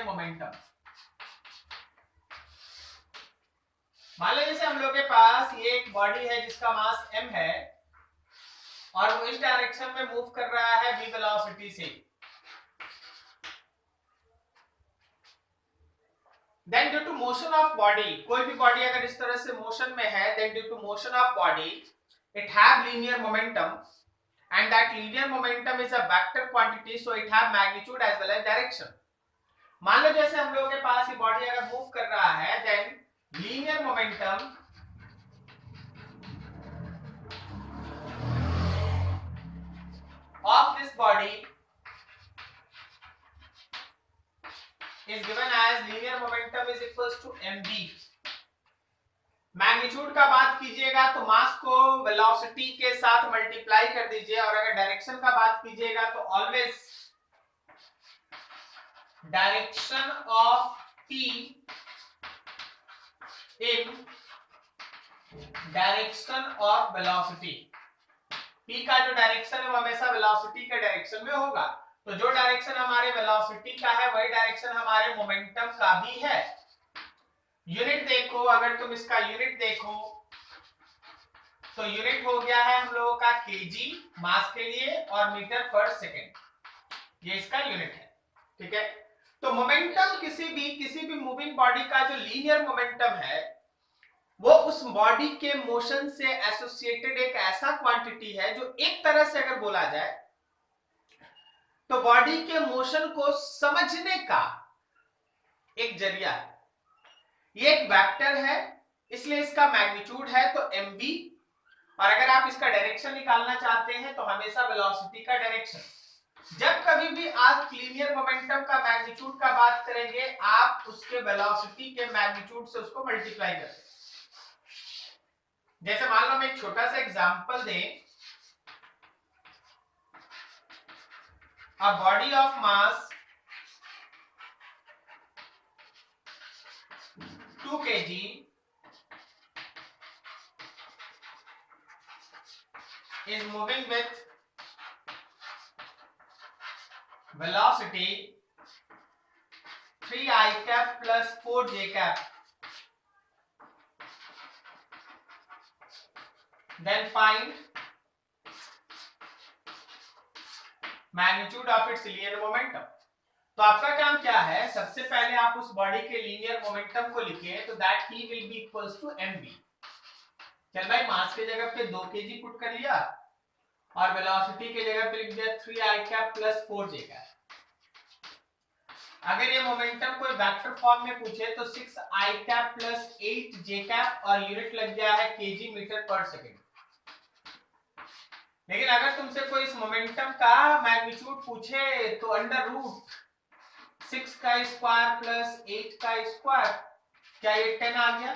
Linear momentum. मान लो जैसे हम लोग के पास ये एक बॉडी है जिसका मास m है और वो इस डायरेक्शन में मूव कर रहा है v वेलोसिटी से। Then due to motion of body, कोई भी बॉडी अगर इस तरह से मोशन में है, then due to motion of body it have linear momentum and that linear momentum is a vector quantity, so it have magnitude as well as direction. मान लो जैसे हम लोग के पास ये बॉडी अगर मूव कर रहा है, then linear momentum of this body is given as linear momentum is equals to mv। Magnitude का बात कीजिएगा तो मास को वेलोसिटी के साथ मल्टीप्लाई कर दीजिए, और अगर डायरेक्शन का बात कीजिएगा तो always direction of T in direction of velocity. p का जो डायरेक्शन है वो हमेशा वेलोसिटी के डायरेक्शन में होगा, तो जो डायरेक्शन हमारे वेलोसिटी का है वही डायरेक्शन हमारे मोमेंटम का भी है। यूनिट देखो, अगर तुम इसका यूनिट देखो तो यूनिट हो गया है हम लोगों का केजी मास के लिए और मीटर पर सेकेंड, ये इसका यूनिट है। ठीक है, तो मोमेंटम किसी भी मूविंग बॉडी का जो लीनियर मोमेंटम है वो उस बॉडी के मोशन से एसोसिएटेड एक ऐसा क्वांटिटी है जो एक तरह से अगर बोला जाए तो बॉडी के मोशन को समझने का एक जरिया है। ये एक वेक्टर है, इसलिए इसका मैग्नीट्यूड है तो mv, और अगर आप इसका डायरेक्शन निकालना चाहते हैं तो हमेशा वेलोसिटी का डायरेक्शन। जब कभी भी आप लीनियर मोमेंटम का मैग्नीट्यूड का बात करेंगे, आप उसके वेलोसिटी के मैग्नीट्यूड से उसको मल्टीप्लाई करें। जैसे मान लो हम एक छोटा सा एग्जांपल दें, a body of mass 2 kg is moving with velocity 3i cap plus 4j cap, then find magnitude of its linear momentum। तो आपका काम क्या है, सबसे पहले आप उस बॉडी के लीनियर मोमेंटम को लिखिए, तो दैट ही will be equals to mv। चल भाई, मास के जगह पे 2 kg पुट कर लिया और वेलोसिटी के जगह पे लिख दिया 3i cap plus 4j cap। अगर ये मोमेंटम कोई वेक्टर फॉर्म में पूछे तो 6i cap plus 8j cap और यूनिट लग गया है kg मीटर पर सेकेंड। लेकिन अगर तुमसे कोई इस मोमेंटम का मैग्नीट्यूड पूछे तो अंडर रूट 6 का स्क्वायर प्लस 8 का स्क्वायर, क्या ये 10 आ गया?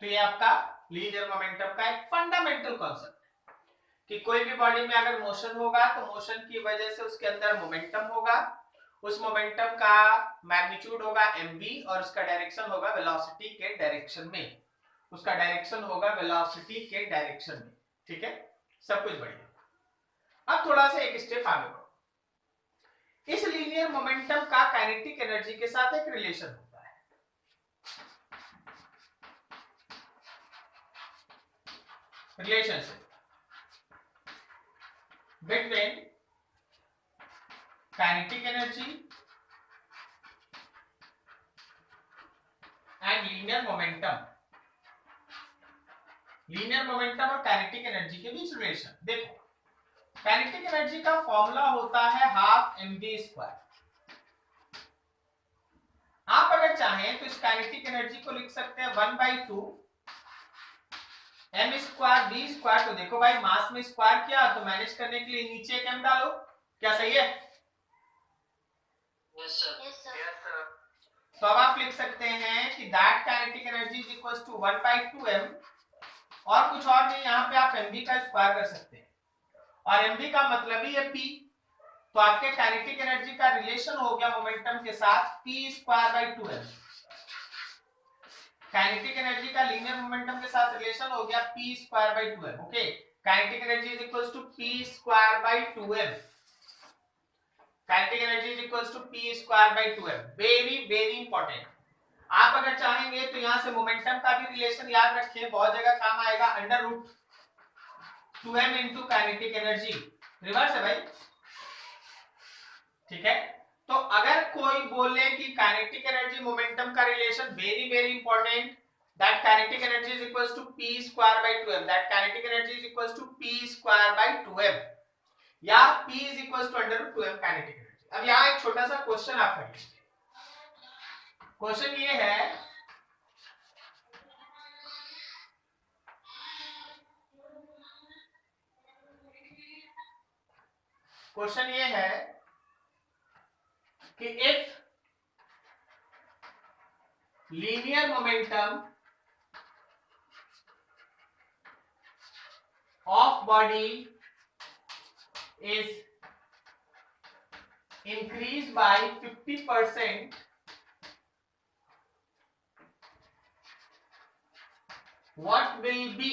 तो ये आपका लीनियर मोमेंटम का एक फंडामेंटल कॉन्सेप्ट है कि कोई भी बॉडी में अगर मोशन होगा तो मोशन की वजह से उसके अंदर मोमेंटम होगा, उस मोमेंटम का मैग्नीट्यूड होगा mv और उसका डायरेक्शन होगा वेलोसिटी के डायरेक्शन में, उसका डायरेक्शन होगा वेलोसिटी के डायरेक्शन में। ठीक है, सब कुछ बढ़िया। अब थोड़ा सा एक स्टेप आगे बढ़ो। इस लीनियर मोमेंटम का काइनेटिक एनर्जी के साथ एक रिलेशन होता है। Relationship between kinetic energy and linear momentum. Linear momentum और काइनेटिक एनर्जी के बीच रिलेशन देखो, काइनेटिक एनर्जी का फॉर्मूला होता है हाफ mv स्क्वायर। आप अगर चाहें तो इस काइनेटिक एनर्जी को लिख सकते हैं 1/2 m स्क्वायर v स्क्वायर। तो देखो भाई, मास में स्क्वायर किया तो मैनेज करने के लिए नीचे एक m डालो, क्या सही है? Yes sir. तो अब आप लिख सकते हैं कि that kinetic energy is equals to 1/2 m, और कुछ और नहीं, यहाँ पे आप mv का स्क्वायर कर सकते हैं और mv का मतलब ही है p। तो आपके काइनेटिक एनर्जी का रिलेशन हो गया मोमेंटम के साथ p square by 2m। Kinetic energy का लीनियर मोमेंटम के साथ रिलेशन हो गया p square by 2m। Okay, kinetic energy is equals to p square by 2m। Kinetic energy is equals to p square by 2m। Very very important. आप अगर चाहेंगे तो यहां से मोमेंटम का भी रिलेशन याद रखिए, बहुत जगह काम आएगा। Under root 2m into kinetic energy, reverse है भाई, ठीक है। तो अगर कोई बोले कि काइनेटिक एनर्जी मोमेंटम का relation, very very important, that kinetic energy is equals to p square by 2m, that kinetic energy is equals to p square by 2m, या p is equals to under root 2m kinetic energy. अब यहां एक छोटा सा question आप कर लीजिए। Question ये है, क्वेश्चन ये है कि if linear momentum of body is increased by 50%, what will be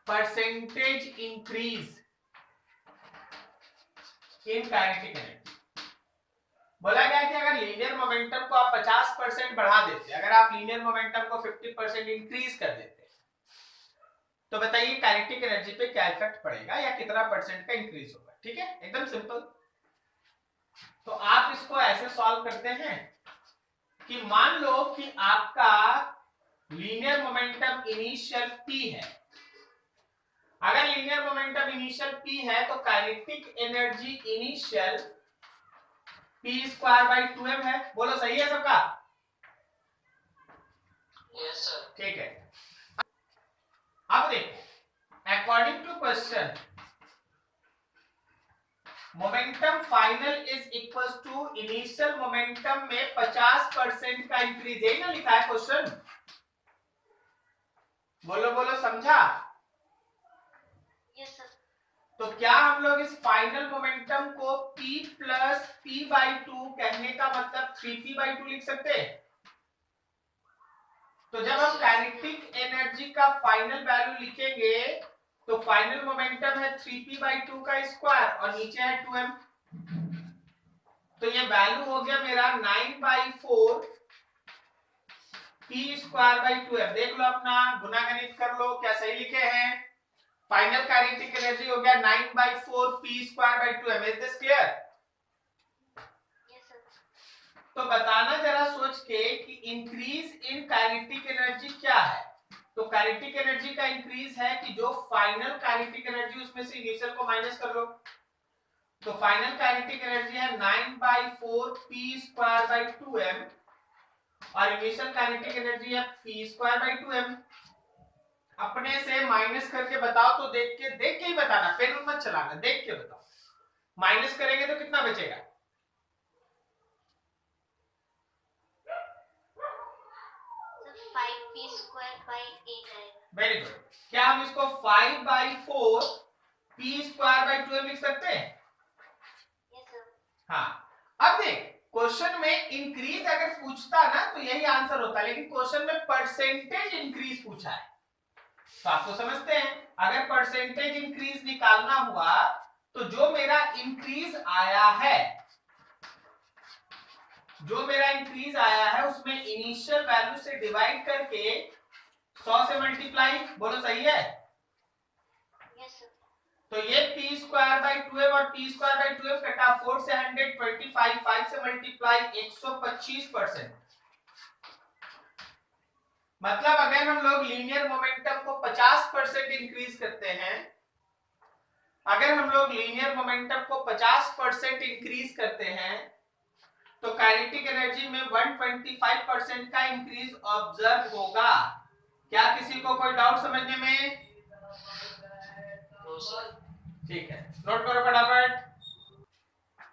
percentage increase in kinetic energy? बोला गया कि अगर लीनियर मोमेंटम को आप 50% बढ़ा देते, अगर आप लीनियर मोमेंटम को 50% इंक्रीज कर देते, तो बताइए काइनेटिक एनर्जी पे क्या इफेक्ट पड़ेगा या कितना परसेंट का इंक्रीज होगा। ठीक है, एकदम सिंपल। तो आप इसको ऐसे सॉल्व करते हैं कि मान लो कि आपका लीनियर मोमेंटम इनिशियल p है। अगर लीनियर मोमेंटम इनिशियल p है तो kinetic energy initial p square by 2m है। बोलो सही है सबका? Yes sir. ठीक है, अब देखो, according to question momentum final is equal to initial momentum में 50% का इंक्रीज, यही ना लिखा है क्वेश्चन? बोलो बोलो, समझा? Yes sir. तो क्या हम लोग इस फाइनल मोमेंटम को p प्लस p बाई 2 कहने का मतलब 3p बाई 2 लिख सकते हैं? तो जब हम काइनेटिक एनर्जी का फाइनल वैल्यू लिखेंगे तो फाइनल मोमेंटम है 3p बाई 2 का स्क्वायर और नीचे है 2m, तो ये वैल्यू हो गया मेरा 9/4 p स्क्वायर बाई 2m। देख लो अपना गुना गणित कर लो, क्या सही लिखे हैं? फाइनल काइनेटिक एनर्जी हो गया 9/4 p square by 2m। Is this clear? Yes sir. तो बताना जरा सोच के कि इंक्रीज इन काइनेटिक एनर्जी क्या है। तो काइनेटिक एनर्जी का इंक्रीज है कि जो फाइनल काइनेटिक एनर्जी उसमें से इनिशियल को माइनस कर लो, तो फाइनल काइनेटिक एनर्जी है 9/4 p स्क्वायर बाई 2m और इनिशियल काइनेटिक एनर्जी है p स्क्वायर बाई 2m। अपने से माइनस करके बताओ, तो देख के ही बताना, पेन मत चलाना, देख के बताओ। माइनस करेंगे तो कितना बचेगा? सर 5p स्क्वायर बाय 8 आएगा। Very good. क्या हम इसको 5/4 p स्क्वायर बाई 2m लिख सकते हैं? Yes sir. हाँ, अब देख, क्वेश्चन में इंक्रीज अगर पूछता ना तो यही आंसर होता, लेकिन क्वेश्चन में परसेंटेज इंक्रीज पूछा है। तो आपको समझते हैं, अगर परसेंटेज इंक्रीज निकालना हुआ तो जो मेरा इंक्रीज आया है, जो मेरा इंक्रीज आया है उसमें इनिशियल वैल्यू से डिवाइड करके 100 से मल्टीप्लाई, बोलो सही है? Yes sir. तो ये p स्क्वायर बाई 2m और p स्क्वायर बाई 2m कटा 4 से 125, 5 से मल्टीप्लाई 125%। मतलब अगर हम लोग लीनियर मोमेंटम को 50% इंक्रीज करते हैं, अगर हम लोग लीनियर मोमेंटम को 50% इंक्रीज करते हैं तो काइनेटिक एनर्जी में 125% का इंक्रीज ऑब्जर्व होगा। क्या किसी को कोई डाउट समझने में? No sir. ठीक है, नोट करो फटाफट।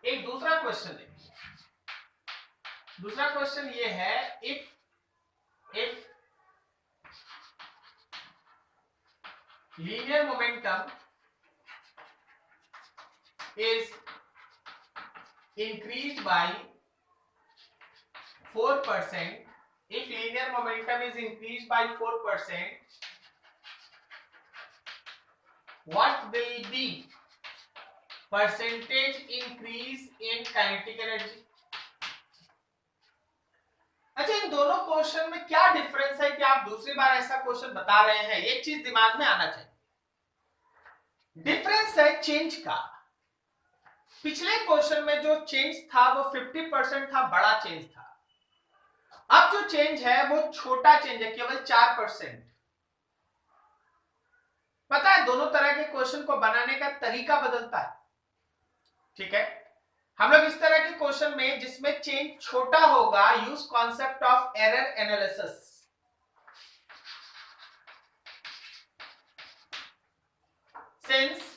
एक दूसरा क्वेश्चन देखिए। दूसरा क्वेश्चन ये है, if linear momentum is increased by 4%, if linear momentum is increased by 4%, what will be percentage increase in kinetic energy. अच्छा, इन दोनों क्वेश्चन में क्या डिफरेंस है कि आप दूसरी बार ऐसा क्वेश्चन बता रहे हैं, एक चीज दिमाग में आना चाहिए। डिफरेंस है चेंज का। पिछले क्वेश्चन में जो चेंज था वो 50% था, बड़ा चेंज था। अब जो चेंज है वो छोटा चेंज है, केवल 4%। पता है, दोनों तरह के क्वेश्चन को बनाने का तरीका बदलता है। ठीक है, हम लोग इस तरह के क्वेश्चन में जिसमें चेंज छोटा होगा, use concept of error analysis. Since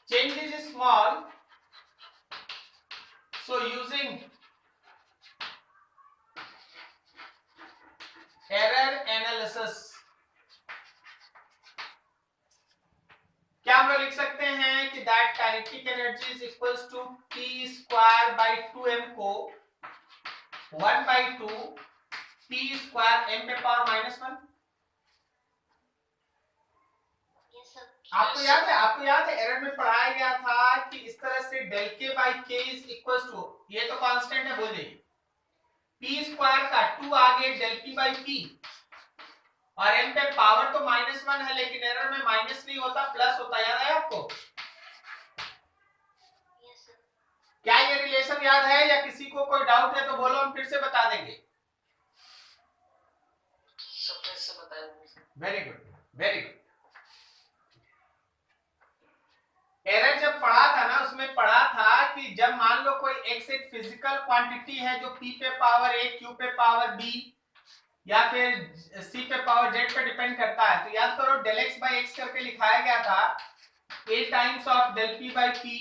change is small, so using error analysis, क्या हम लोग लिख सकते हैं कि that kinetic energy is equals to T square by 2m को 1 by 2 T square m पे पावर -1। Yes, sir. आपको याद है एरर में पढ़ाया गया था कि इस तरह से del k by k is equals to, ये तो कांस्टेंट है, बोल दीजिए, p स्क्वायर का 2 आगे del p by p, और m पे पावर तो -1 है, लेकिन एरर में माइनस नहीं होता, प्लस होता। याद है आपको? Yes, sir. क्या ये रिलेशन याद है, या किसी को कोई डाउट है तो बोलो, हम फिर से बता देंगे। सब फिर से बताएंगे। Very good, very good. Error जब पढ़ा था ना, उसमें पढ़ा था कि जब मान लो कोई x एक फिजिकल क्वांटिटी है जो p पे पावर a, q पे पावर b, या फिर c पे पावर z पे डिपेंड करता है, तो याद करो del x by x करके लिखाया गया था a times of del p by p,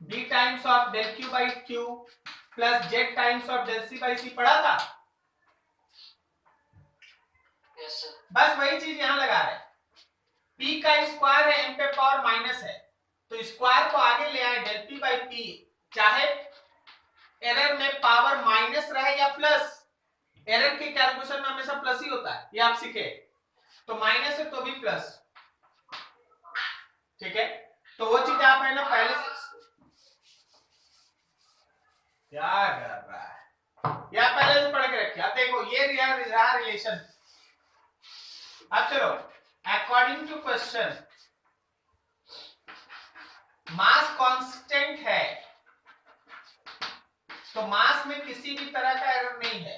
b times of del q by q, plus z times of del c by c। पढ़ा था? Yes sir. बस वही चीज यहां लगा रहे हैं। p का स्क्वायर है, m पे पावर माइनस है, तो स्क्वायर को आगे ले आए del p by p, चाहे एरर में पावर माइनस रहे या प्लस, एरर के कैलकुलेशन में हमेशा प्लस ही होता है, ये आप सीखे। तो माइनस है तो भी प्लस। ठीक है, तो वो चीज आप है ना पहले क्या कर रहा है, या पहले से पढ़ के रखिए। आप देखो ये रहा रिलेशन। अब चलो, according to question, mass constant है, तो मास में किसी भी तरह का एरर नहीं है।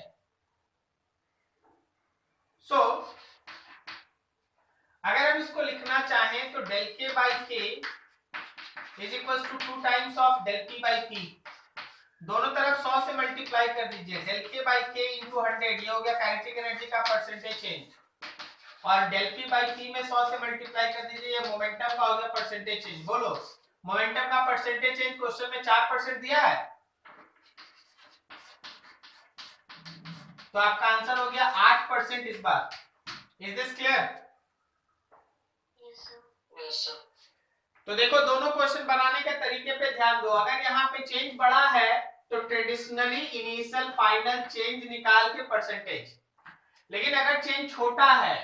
सो अगर हम इसको लिखना चाहें तो del k by k is equals to 2 times of del p by p, दोनों तरफ 100 से मल्टीप्लाई कर दीजिए। del k by k into 100, ये हो गया काइनेटिक एनर्जी का परसेंटेज चेंज, और del p by p में 100 से मल्टीप्लाई कर दीजिए, ये मोमेंटम का हो गया परसेंटेज चेंज। बोलो, मोमेंटम का परसेंटेज चेंज क्वेश्चन में 4% दिया है, तो आपका आंसर हो गया 8% इस बार। Is this clear? Yes, sir. Yes sir. तो देखो, दोनों क्वेश्चन बनाने के तरीके पे ध्यान दो। अगर यहाँ पे चेंज बड़ा है तो ट्रेडिशनली इनिशियल फाइनल चेंज निकाल के परसेंटेज, लेकिन अगर चेंज छोटा है,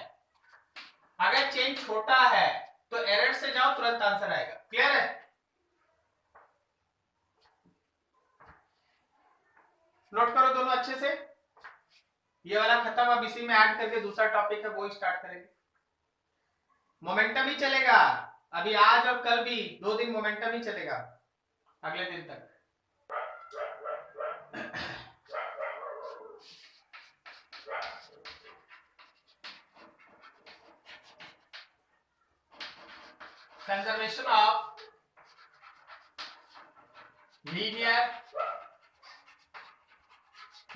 अगर चेंज छोटा है तो एरर से जाओ, तुरंत आंसर आएगा। क्लियर है? नोट करो दोनों अच्छे से। ये वाला खत्म, अब इसी में ऐड करके दूसरा टॉपिक है वो स्टार्ट करेंगे। मोमेंटम ही चलेगा अभी, आज और कल भी 2 दिन मोमेंटम ही चलेगा, अगले दिन तक। Conservation of linear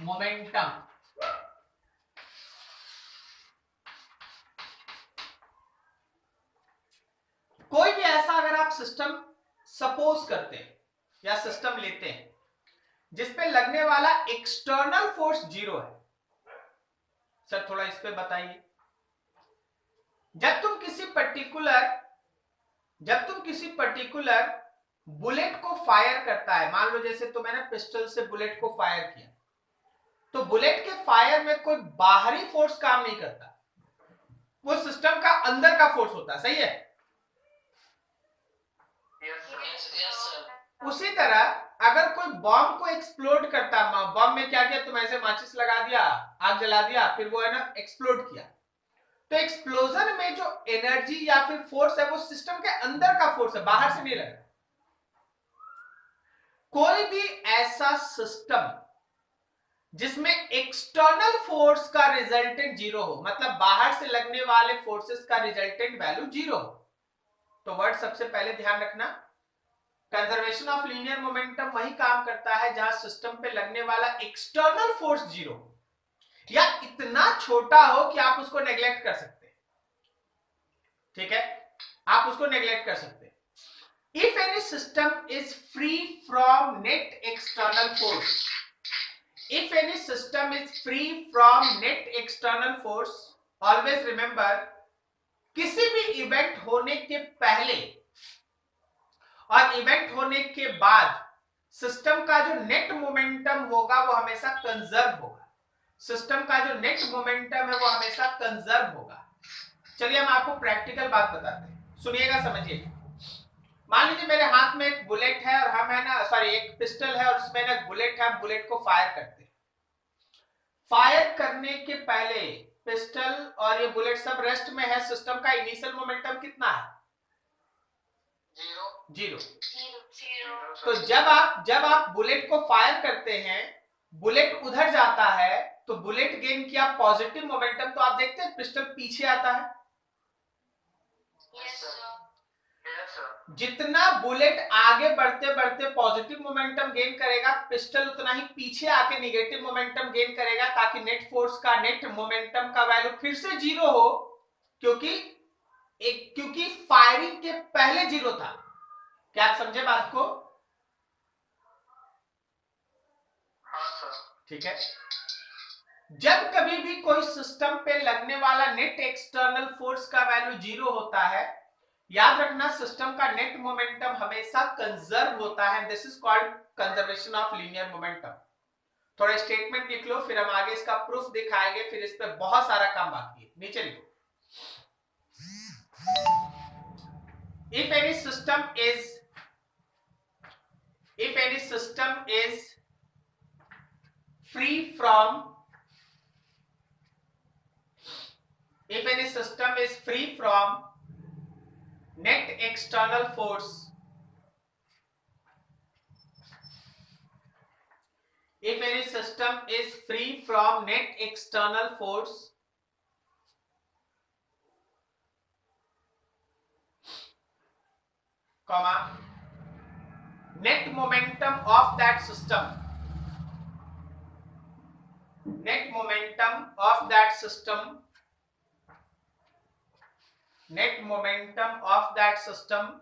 momentum. कोई भी ऐसा अगर आप सिस्टम सपोज करते हैं या सिस्टम लेते हैं जिसपे लगने वाला एक्सटर्नल फोर्स 0 है, सर थोड़ा इस पे बताइए। जब तुम किसी पर्टिकुलर बुलेट को फायर करता है, मान लो जैसे तो मैंने पिस्टल से बुलेट को फायर किया, तो बुलेट के फायर में कोई बाहरी फोर्स काम नहीं करता, वो सिस्टम का अंदर का फोर्स होता है। सही है? Yes, sir. उसी तरह अगर कोई बॉम्ब को एक्सप्लोड करता, बॉम्ब में क्या किया, तुम ऐसे माचिस लगा दिया, आग जला दिया, फिर वो है ना एक्सप्लोड किया, तो एक्सप्लोजन में जो एनर्जी या फिर फोर्स है वो सिस्टम के अंदर का फोर्स है, बाहर से नहीं लग रहा। कोई भी ऐसा सिस्टम जिसमें एक्सटर्नल फोर्स का रिजल्टेंट जीरो हो, मतलब बाहर से लगने वाले फोर्सेस का रिजल्टेंट वैल्यू जीरो हो, तो वर्ड सबसे पहले ध्यान रखना, कंजर्वेशन ऑफ लीनियर मोमेंटम वही काम करता है जहां सिस्टम पे लगने वाला एक्सटर्नल फोर्स जीरो या इतना छोटा हो कि आप उसको नेग्लेक्ट कर सकते हैं। ठीक है, आप उसको नेग्लेक्ट कर सकते हैं। If any system is free from net external force, if any system is free from net external force, always remember, किसी भी इवेंट होने के पहले और इवेंट होने के बाद सिस्टम का जो नेट मोमेंटम होगा वो हमेशा कंजर्व होगा। सिस्टम का जो नेट मोमेंटम है वो हमेशा कंजर्व होगा। चलिए हम आपको प्रैक्टिकल बात बताते हैं, सुनिएगा, समझिएगा। मान लीजिए मेरे हाथ में एक बुलेट है और हम है ना, सॉरी एक पिस्टल है और उसमें ना बुलेट है, हम बुलेट को फायर करते हैं। फायर करने के पहले पिस्टल और ये बुलेट सब रेस्ट में है, सिस्टम का इनिशियल मोमेंटम कितना है? जीरो। तो जब आप बुलेट को फायर करते हैं, बुलेट उधर जाता है तो बुलेट गेन किया पॉजिटिव मोमेंटम, तो आप देखते हैं पिस्टल पीछे आता है। Yes, sir. जितना बुलेट आगे बढ़ते बढ़ते पॉजिटिव मोमेंटम गेन करेगा, पिस्टल उतना ही पीछे आके नेगेटिव मोमेंटम गेन करेगा, ताकि नेट फोर्स का, नेट मोमेंटम का वैल्यू फिर से जीरो हो, क्योंकि फायरिंग के पहले जीरो था। क्या आप समझे बात को? ठीक है, जब कभी भी कोई सिस्टम पे लगने वाला नेट एक्सटर्नल फोर्स का वैल्यू जीरो होता है, याद रखना सिस्टम का नेट मोमेंटम हमेशा कंजर्व होता है। This is called conservation of linear momentum. थोड़ा स्टेटमेंट लिख लो, फिर हम आगे इसका प्रूफ दिखाएंगे, फिर इस पे बहुत सारा काम बाकी है। नीचे लिखो, if any system is free from net external force, if any system is free from net external force, comma, net momentum of that system, net momentum of that system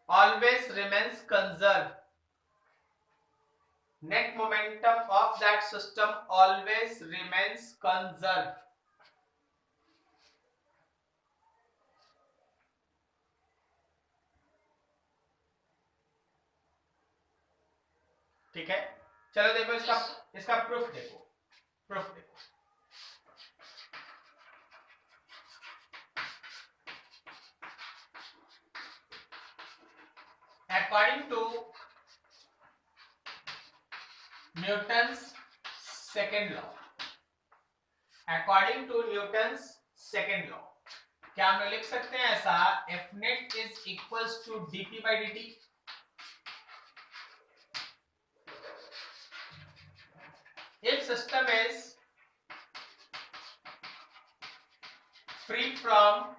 always remains conserved. Net momentum of that system always remains conserved. ठीक है, चलो देखो इसका proof देखो, according to Newton's second law, क्या हम लिख सकते हैं ऐसा, F net is equals to dp by dt। If system is free from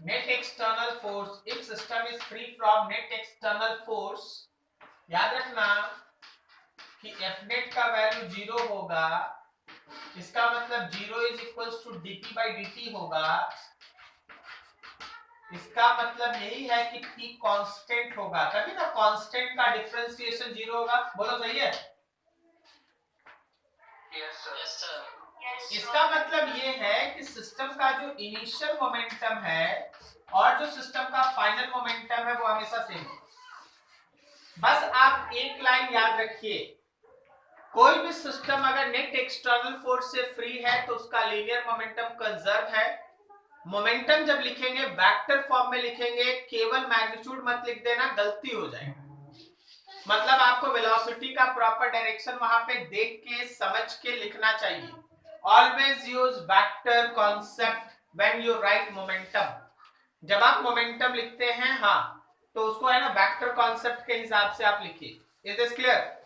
net external force, if system is free from net external force, याद रखना कि F net का वैल्यू जीरो होगा, इसका मतलब zero is equals to dp by dt होगा। इसका मतलब यही है कि p कांस्टेंट होगा, तभी ना कांस्टेंट का डिफरेंशिएशन जीरो होगा। बोलो सही है? Yes, sir. इसका मतलब ये है कि सिस्टम का जो इनिशियल मोमेंटम है और जो सिस्टम का फाइनल मोमेंटम है वो हमेशा सेम है। बस आप एक लाइन याद रखिए, कोई भी सिस्टम अगर नेट एक्सटर्नल फोर्स से फ्री है तो उसका लीनियर मोमेंटम कंजर्व है। मोमेंटम जब लिखेंगे वेक्टर फॉर्म में लिखेंगे, केवल मैग्नीट्यूड मत लिख देना, गलती हो जाएगा। मतलब आपको वेलोसिटी का प्रॉपर डायरेक्शन वहां पे देख के समझ के लिखना चाहिए। Always use vector concept when you right momentum. जब आप मोमेंटम लिखते हैं हाँ, तो उसको है ना वेक्टर कॉन्सेप्ट के हिसाब से आप लिखिए। Is this clear?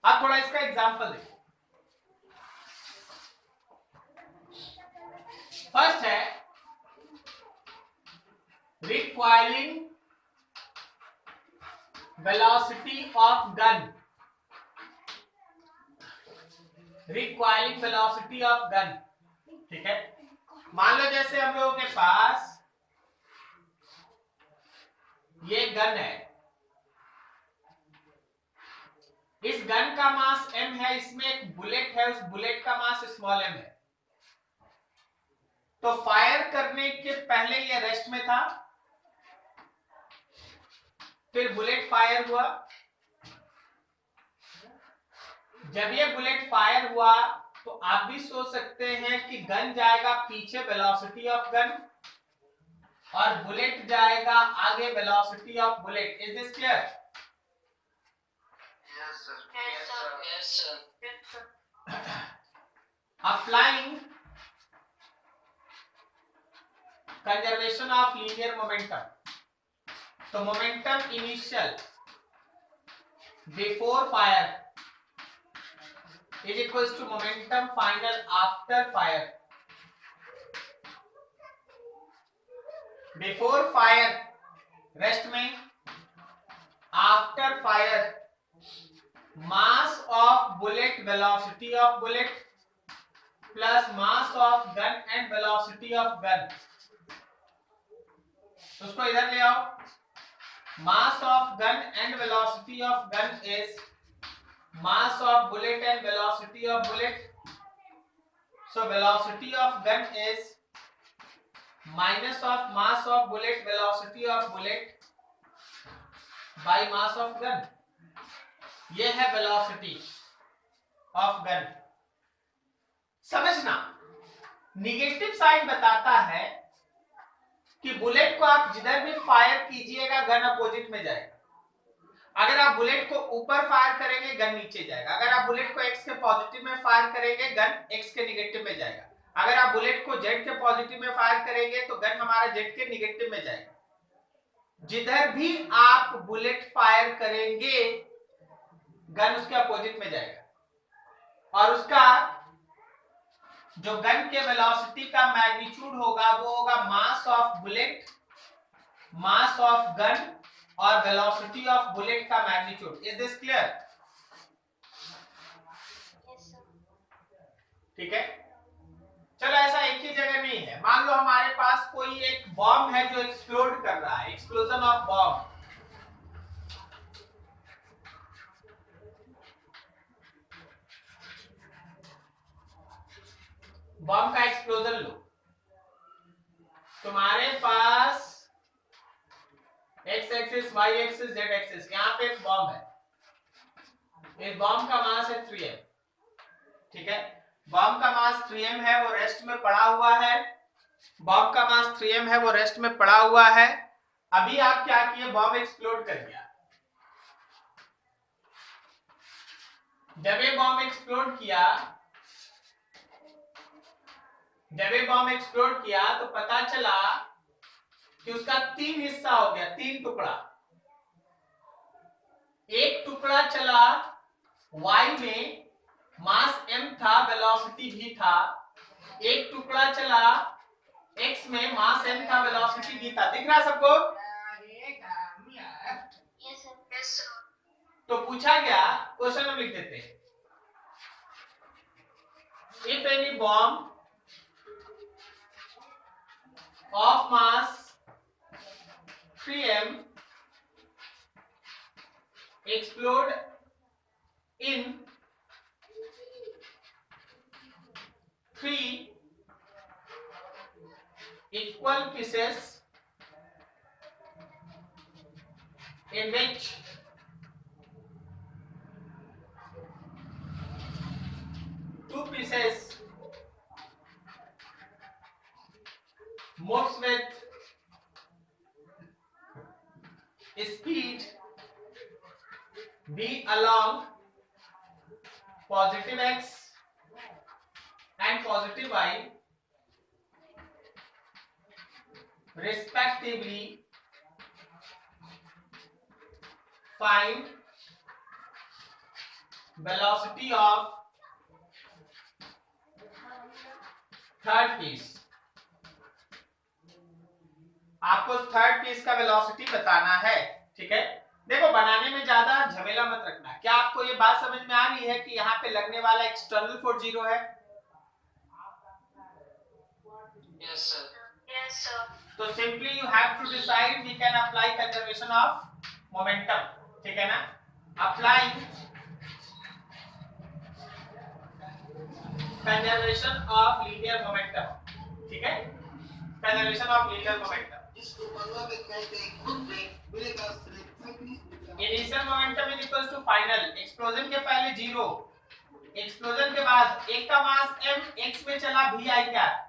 अब थोड़ा इसका एग्जांपल देखो। फर्स्ट है requiring velocity of gun. Requiring velocity of gun, ठीक है। मान लो जैसे हम लोगों के पास ये गन है, इस गन का मास m है, इसमें एक बुलेट है, उस बुलेट का मास स्मॉल m है। तो फायर करने के पहले ये रेस्ट में था, फिर बुलेट फायर हुआ। जब ये बुलेट फायर हुआ तो आप भी सोच सकते हैं कि गन जाएगा पीछे, वेलोसिटी ऑफ गन, और बुलेट जाएगा आगे, velocity of bullet. Is this clear? Yes, sir. Yes, sir. Yes, sir. Yes, sir. Applying conservation of linear momentum. तो momentum initial before fire is equals to momentum final after fire. Before fire rest में, after fire mass of bullet, velocity of bullet plus mass of gun and velocity of gun. उसको इधर ले आओ। Mass of gun and velocity of gun is mass of bullet and velocity of bullet. So velocity of gun is minus of mass of bullet, velocity of bullet by mass of gun. ये है velocity of gun। समझना, negative sign बताता है कि bullet को आप जिधर भी फायर कीजिएगा गन अपोजिट में जाएगा। अगर आप बुलेट को ऊपर फायर करेंगे गन नीचे जाएगा। अगर आप बुलेट को x के पॉजिटिव में फायर करेंगे गन x के निगेटिव में जाएगा। अगर आप बुलेट को z के पॉजिटिव में फायर करेंगे तो गन हमारा z के निगेटिव में जाएगा। जिधर भी आप बुलेट फायर करेंगे गन उसके अपोजिट में जाएगा, और उसका जो गन के वेलोसिटी का मैग्नीट्यूड होगा वो होगा mass of bullet, mass of gun और वेलोसिटी ऑफ बुलेट का magnitude. Is this clear? Yes, sir. ठीक है, चलो ऐसा एक ही जगह नहीं है। मान लो हमारे पास कोई एक बॉम्ब है जो एक्सप्लोड कर रहा है, एक्सप्लोजन ऑफ बॉम्ब। बॉम्ब का एक्सप्लोजन लो, तुम्हारे पास x axis, y axis, z axis, यहाँ पे एक बॉम्ब है। इस बॉम्ब का मास है 3m, ठीक है। बॉम्ब का मास 3m है, वो रेस्ट में पड़ा हुआ है। बॉम्ब का मास 3m है, वो रेस्ट में पड़ा हुआ है। अभी आप क्या किए, बॉम्ब एक्सप्लोड कर गया। जब ये बॉम्ब एक्सप्लोड किया, जब ये बॉम्ब एक्सप्लोड किया तो पता चला कि उसका 3 हिस्सा हो गया, 3 टुकड़ा। एक टुकड़ा चला y में, मास m था, वेलोसिटी भी था। एक टुकड़ा चला x में, मास m था, वेलोसिटी भी था। दिख रहा सबको? Yes, sir. Yes, sir. तो पूछा गया, क्वेश्चन हम लिख देते हैं। If any bomb of mass 3m explode in 3 equal pieces in which moves with speed v along positive x and positive y respectively, find velocity of third piece. आपको third piece का velocity बताना है, ठीक है। देखो बनाने में ज्यादा झमेला मत रखना। क्या आपको ये बात समझ में आ रही है कि यहाँ पे लगने वाला एक्सटर्नल फोर्स 0 है? Yes, sir. Yes, sir. तो simply you have to decide we can apply conservation of momentum, ठीक है ना। Applying conservation of linear momentum, ठीक है, conservation of linear momentum. Initial momentum is equal to final. Explosion के पहले 0, explosion के बाद एक का मास m x में चला v i कैप,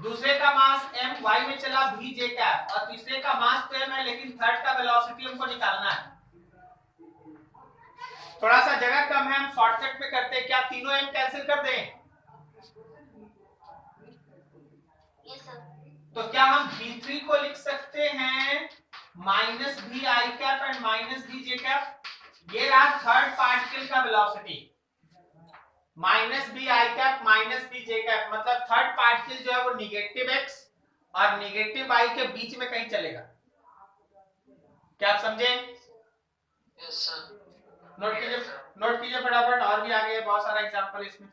दूसरे का मास m y में चला v j कैप, और तीसरे का मास तो m है लेकिन थर्ड का वेलोसिटी हमको निकालना है। थोड़ा सा जगह कम है, हम शॉर्टकट में करते हैं। क्या तीनों m कैंसिल कर दें? Yes, sir. तो क्या हम v3 को लिख सकते हैं minus v i cap and minus v j cap? ये रहा थर्ड पार्टिकल का velocity, minus v i cap minus v j cap, मतलब थर्ड पार्टिकल जो है वो निगेटिव x और निगेटिव y के बीच में कहीं चलेगा। क्या आप समझे? Yes, sir. नोट कीजिए फटाफट, और भी आगे बहुत सारा एग्जांपल इसमें।